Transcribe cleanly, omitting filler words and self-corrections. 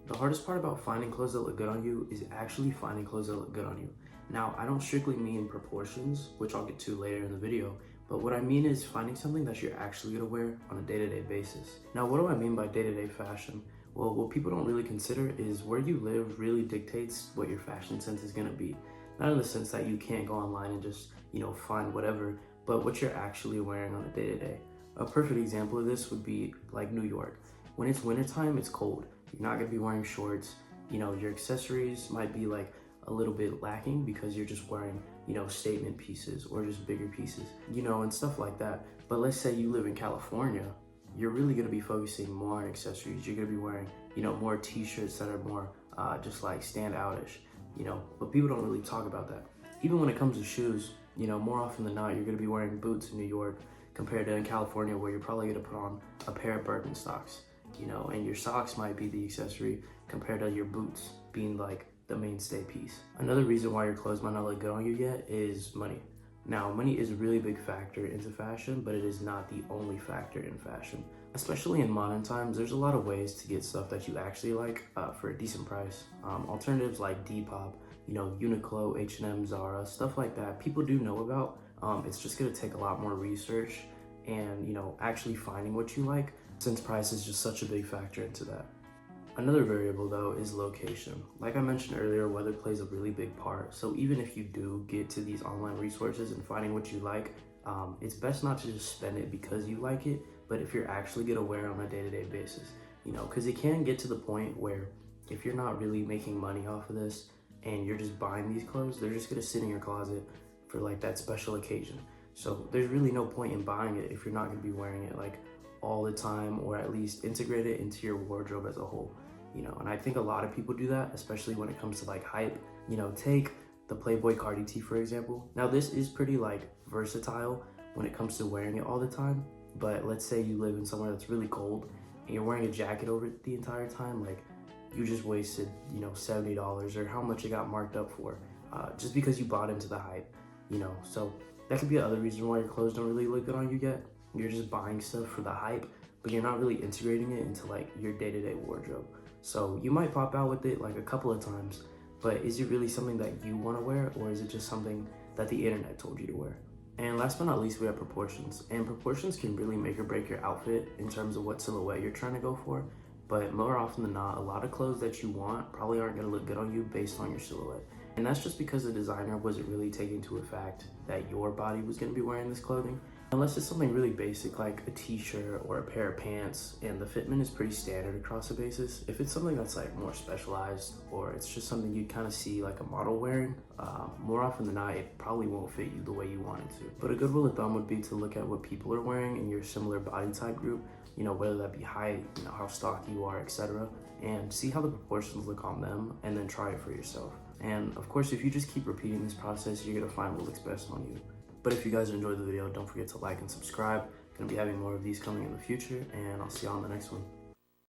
The hardest part about finding clothes that look good on you is actually finding clothes that look good on you. Now, I don't strictly mean proportions, which I'll get to later in the video, but what I mean is finding something that you're actually gonna wear on a day-to-day basis. Now, what do I mean by day-to-day fashion? Well, what people don't really consider is where you live really dictates what your fashion sense is gonna be. Not in the sense that you can't go online and just, find whatever, but what you're actually wearing on a day-to-day. A perfect example of this would be like New York. When it's wintertime, it's cold. You're not gonna be wearing shorts. Your accessories might be like a little bit lacking because you're just wearing, statement pieces or just bigger pieces, and stuff like that. But let's say you live in California, you're really gonna be focusing more on accessories. You're gonna be wearing, more t-shirts that are more just like stand outish, but people don't really talk about that. Even when it comes to shoes, more often than not, you're gonna be wearing boots in New York compared to in California where you're probably gonna put on a pair of Birkenstocks, and your socks might be the accessory compared to your boots being like the mainstay piece. Another reason why your clothes might not look good on you yet is money. Now, money is a really big factor into fashion, but it is not the only factor in fashion. Especially in modern times, there's a lot of ways to get stuff that you actually like for a decent price. Alternatives like Depop, Uniqlo, H&M, Zara, stuff like that, people do know about. It's just gonna take a lot more research and, actually finding what you like, since price is just such a big factor into that. Another variable though is location. Like I mentioned earlier, weather plays a really big part. So even if you do get to these online resources and finding what you like, it's best not to just spend it because you like it, but if you're actually gonna wear it on a day-to-day basis, because it can get to the point where if you're not really making money off of this and you're just buying these clothes, they're just gonna sit in your closet for like that special occasion. So there's really no point in buying it if you're not gonna be wearing it like all the time, or at least integrate it into your wardrobe as a whole. And I think a lot of people do that, especially when it comes to like hype. Take the Playboy Cardi tee for example. Now this is pretty like versatile when it comes to wearing it all the time, but let's say you live in somewhere that's really cold and you're wearing a jacket over it the entire time, like you just wasted, $70 or how much it got marked up for, just because you bought into the hype, So that could be another reason why your clothes don't really look good on you yet. You're just buying stuff for the hype, but you're not really integrating it into like your day-to-day wardrobe. So you might pop out with it like a couple of times, but is it really something that you want to wear, or is it just something that the internet told you to wear? And last but not least, we have proportions. And proportions can really make or break your outfit in terms of what silhouette you're trying to go for. But more often than not, a lot of clothes that you want probably aren't going to look good on you based on your silhouette. And that's just because the designer wasn't really taking into effect that your body was going to be wearing this clothing. Unless it's something really basic like a t-shirt or a pair of pants and the fitment is pretty standard across the basis. If it's something that's like more specialized, or it's just something you'd kind of see like a model wearing, more often than not, it probably won't fit you the way you want it to. But a good rule of thumb would be to look at what people are wearing in your similar body type group, whether that be height, how stocky you are, etc., and see how the proportions look on them and then try it for yourself. And of course, if you just keep repeating this process, you're gonna find what looks best on you. But if you guys enjoyed the video, don't forget to like and subscribe. Gonna be having more of these coming in the future, and I'll see you on the next one.